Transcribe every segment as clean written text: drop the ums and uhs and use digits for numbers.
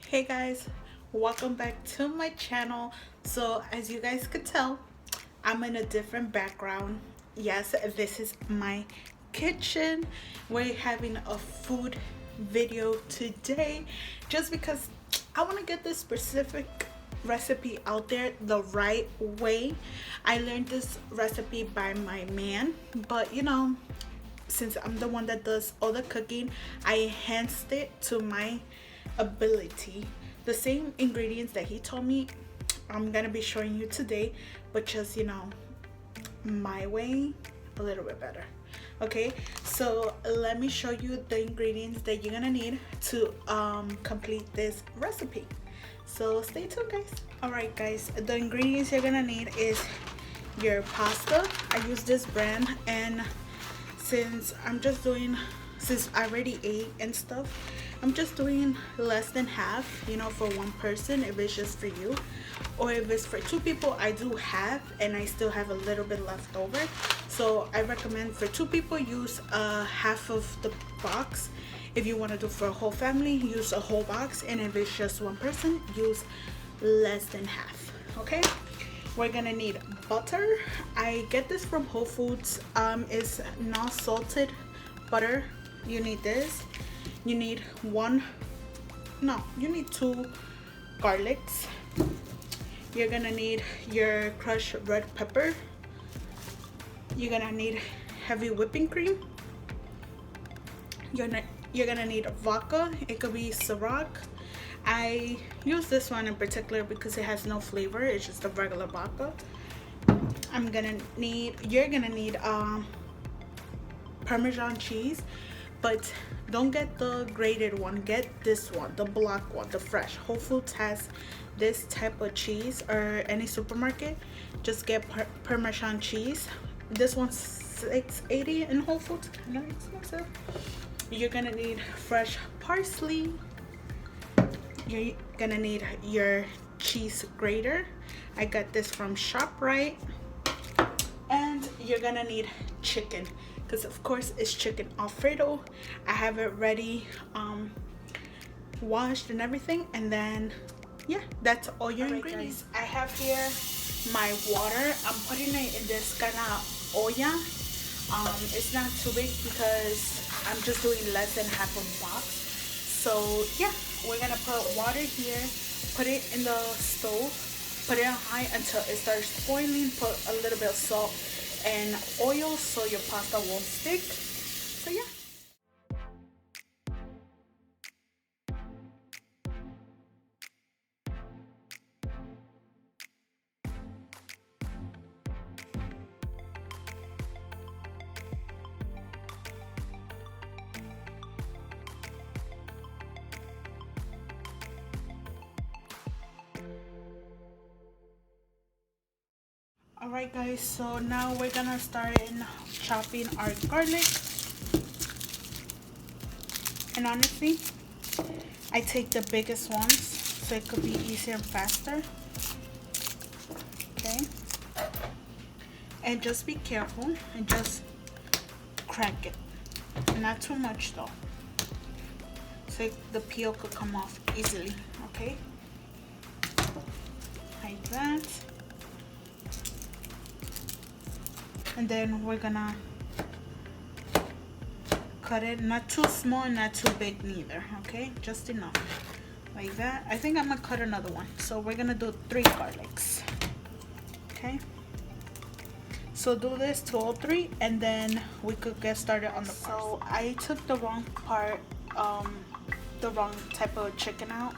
Hey guys, welcome back to my channel. So as you guys could tell, I'm in a different background. Yes, this is my kitchen. We're having a food video today just because I want to get this specific recipe out there the right way. I learned this recipe by my man, but since I'm the one that does all the cooking, I enhanced it to my ability. The same ingredients that he told me, I'm gonna be showing you today, but just my way, a little bit better. Okay, so let me show you the ingredients that you're gonna need to complete this recipe. So stay tuned, guys. All right, guys, the ingredients you're gonna need is your pasta. I use this brand, and since I already ate and stuff, I'm just doing less than half, for one person if it's just for you. Or if it's for two people, I do half and I still have a little bit left over. So I recommend for two people, use half of the box. If you want to do for a whole family, use a whole box. And if it's just one person, use less than half. Okay, we're gonna need butter. I get this from Whole Foods. It's not salted butter. You need this. You need you need 2 garlics. You're gonna need your crushed red pepper. You're gonna need heavy whipping cream. You're gonna need vodka. It could be Ciroc. I use this one in particular because it has no flavor. It's just a regular vodka. You're gonna need Parmesan cheese, but don't get the grated one. Get this one, the block one, the fresh. Whole Foods has this type of cheese, or any supermarket. Just get Parmesan cheese. This one's $6.80 in Whole Foods. Kind of expensive. You're gonna need fresh parsley. You're gonna need your cheese grater. I got this from ShopRite. And you're gonna need chicken, because of course it's chicken Alfredo. I have it ready, washed and everything. And then yeah, that's all your ingredients. I have here my water. I'm putting it in this kind of olla. It's not too big because I'm just doing less than half a box. So yeah, we're gonna put water here, put it in the stove, put it on high until it starts boiling. Put a little bit of salt and oil so your pasta won't stick. So yeah. Alright guys, so now we're gonna start in chopping our garlic. And honestly, I take the biggest ones so it could be easier and faster. Okay, and just be careful and just crack it, not too much though, so the peel could come off easily. Okay, like that. And then we're gonna cut it, not too small, not too big neither. Okay, just enough, like that. I think I'm gonna cut another one, so we're gonna do 3 garlics. Okay, so do this to all 3, and then we could get started on the parsley. So I took the wrong part, the wrong type of chicken out.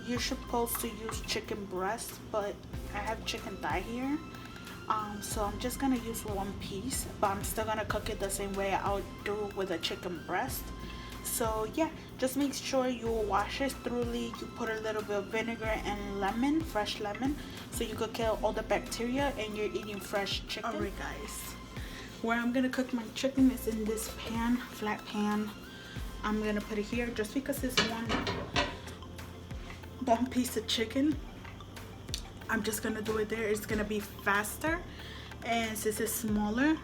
You're supposed to use chicken breast, but I have chicken thigh here. So I'm just gonna use 1 piece, but I'm still gonna cook it the same way I'll do with a chicken breast. So yeah, just make sure you wash it thoroughly. You put a little bit of vinegar and lemon, fresh lemon, so you could kill all the bacteria and you're eating fresh chicken. Alright guys, where I'm gonna cook my chicken is in this pan, flat pan. I'm gonna put it here just because it's one piece of chicken. I'm just gonna do it there. It's gonna be faster, and since it's smaller,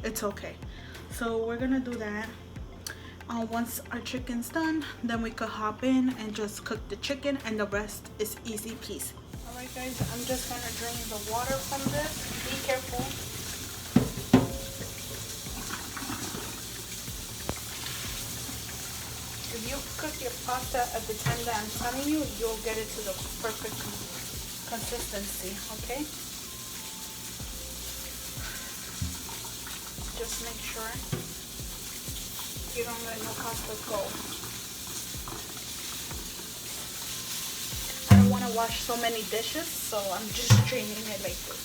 it's okay. So we're gonna do that. Once our chicken's done, then we could hop in and just cook the chicken, and the rest is easy peasy. Alright guys, I'm just gonna drain the water from this. Be careful. If you cook your pasta at the time that I'm telling you, you'll get it to the perfect consistency, okay? Just make sure you don't let no pasta go. I don't want to wash so many dishes, so I'm just draining it like this.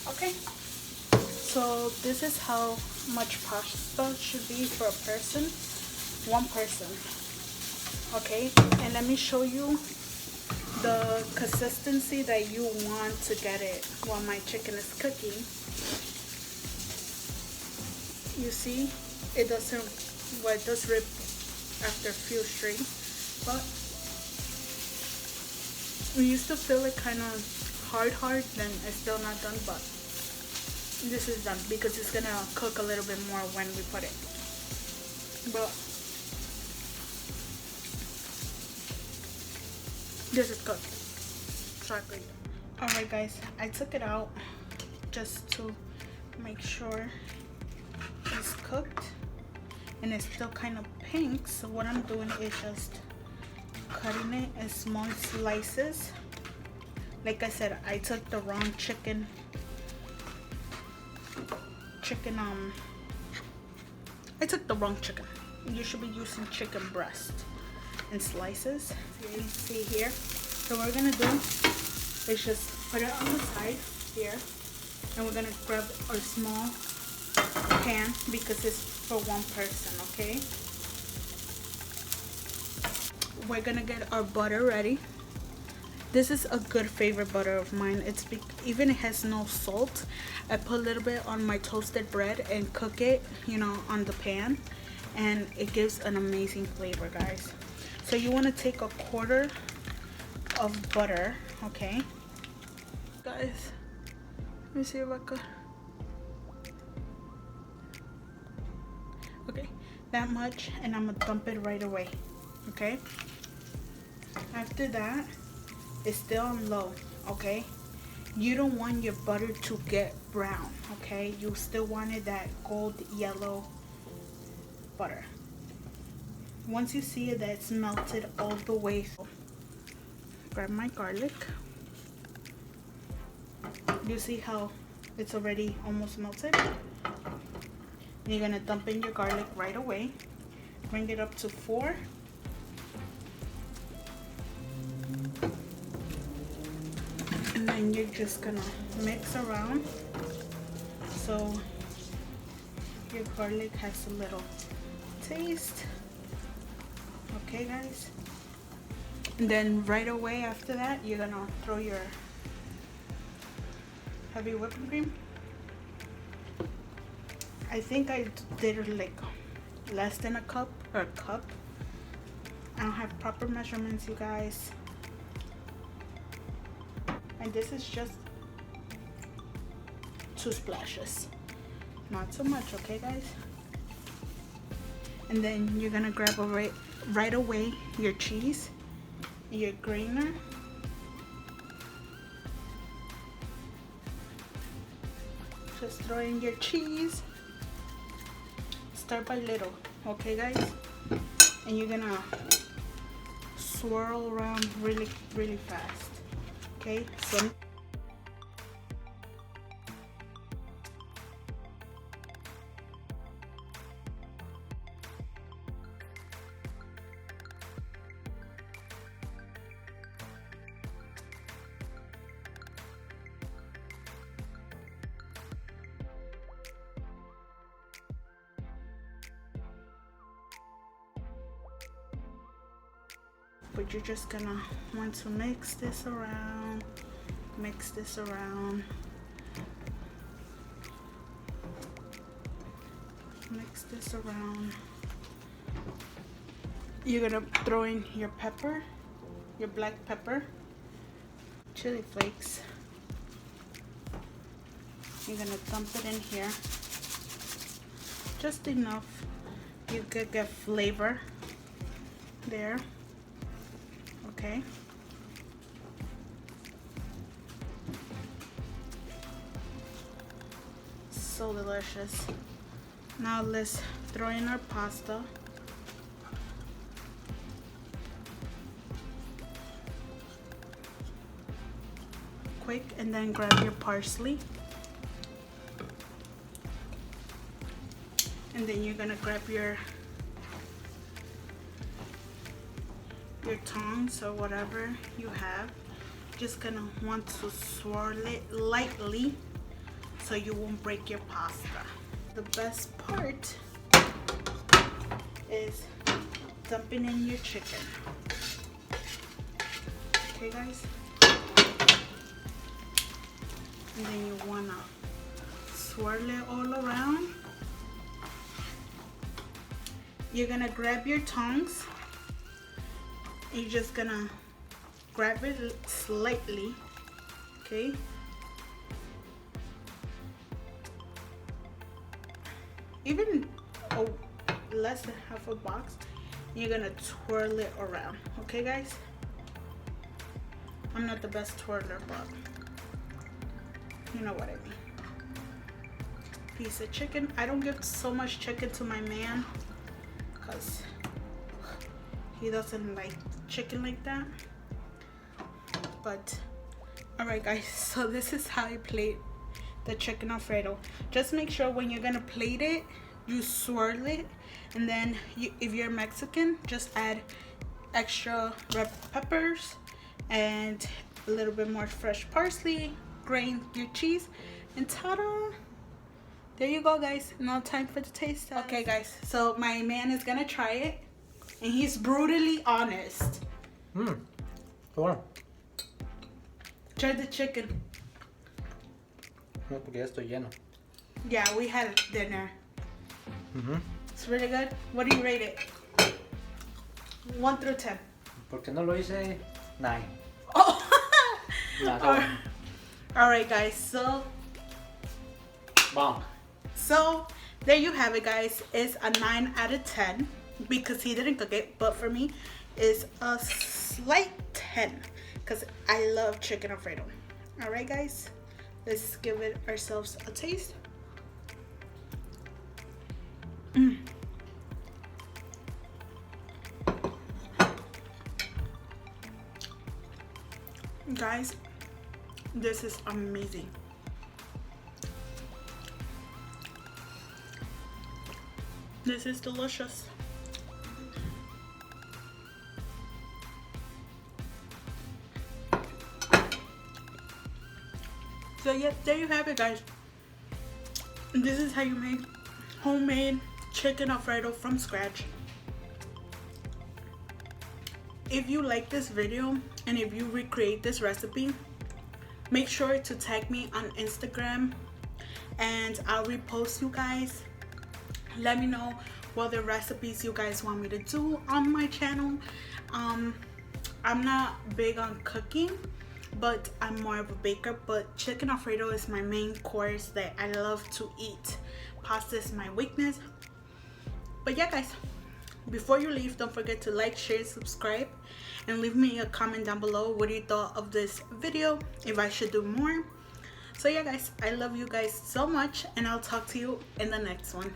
Okay, so this is how much pasta should be for a person, one person. Okay, and let me show you the consistency that you want to get it while my chicken is cooking. You see, it doesn't, well, it does rip after a few strings, but we used to feel it kind of hard, then it's still not done, but this is done because it's gonna cook a little bit more when we put it. But this is cooked. Exactly. Alright guys, I took it out just to make sure it's cooked, and it's still kind of pink, so what I'm doing is just cutting it in small slices. Like I said, I took the wrong chicken I took the wrong chicken. You should be using chicken breast in slices. You see here. So what we're gonna do is just put it on the side here, and we're gonna grab our small pan because it's for one person, okay? We're gonna get our butter ready. This is a good favorite butter of mine. Even it has no salt. I put a little bit on my toasted bread and cook it, you know, on the pan, and it gives an amazing flavor, guys. So you want to take a quarter of butter, okay? Guys, let me see if I could. Okay, that much, and I'm gonna dump it right away, okay? After that, it's still on low, okay? You don't want your butter to get brown, okay? You still wanted that gold yellow butter. Once you see it that it's melted all the way, grab my garlic. You see how it's already almost melted? You're gonna dump in your garlic right away. Bring it up to 4. And then you're just gonna mix around so your garlic has a little taste. Okay guys, and then right away after that you're gonna throw your heavy whipping cream. I think I did like less than a cup or a cup. I don't have proper measurements, you guys. And this is just 2 splashes, not so much, okay guys? And then you're gonna grab right away your cheese, your grater. Just throw in your cheese. Start by little, okay guys? And you're gonna swirl around really fast. Okay, so but you're just gonna want to mix this around, mix this around, mix this around. You're gonna throw in your pepper, your black pepper, chili flakes, You're gonna dump it in here. Just enough you could get flavor there. Okay. So delicious. Now let's throw in our pasta. Quick, and then grab your parsley. And then you're gonna grab your tongs or whatever you have. Just gonna want to swirl it lightly so you won't break your pasta. The best part is dumping in your chicken. Okay guys? And then you wanna swirl it all around. You're gonna grab your tongs. You're just gonna grab it slightly, okay? Even less than half a box. You're gonna twirl it around, okay guys? I'm not the best twirler, but you know what I mean. Piece of chicken. I don't give so much chicken to my man because he doesn't like chicken like that. But alright guys, so this is how I plate the chicken Alfredo. Just make sure when you're gonna plate it, you swirl it, and then if you're Mexican, just add extra red peppers and a little bit more fresh parsley, grate your cheese, and ta-da! There you go guys. Now time for the taste test. Okay guys, so my man is gonna try it, and he's brutally honest. Bueno. Try the chicken. No, porque ya estoy lleno. Yeah, we had dinner. It's really good. What do you rate it? 1 through 10. Porque no lo hice 9. Oh. No, Alright guys, so Bomb. So there you have it guys. It's a 9 out of 10 because he didn't cook it, but for me it's a slight 10 because I love chicken Alfredo. Alright guys, let's give it ourselves a taste. Guys, this is amazing. This is delicious. So yeah, there you have it guys. This is how you make homemade chicken Alfredo from scratch. If you like this video and if you recreate this recipe, make sure to tag me on Instagram and I'll repost you guys. Let me know what the recipes you guys want me to do on my channel. I'm not big on cooking, but I'm more of a baker. But chicken Alfredo is my main course that I love to eat. Pasta is my weakness. But yeah guys, before you leave, don't forget to like, share, subscribe, and leave me a comment down below what you thought of this video, if I should do more. So yeah guys, I love you guys so much, and I'll talk to you in the next one.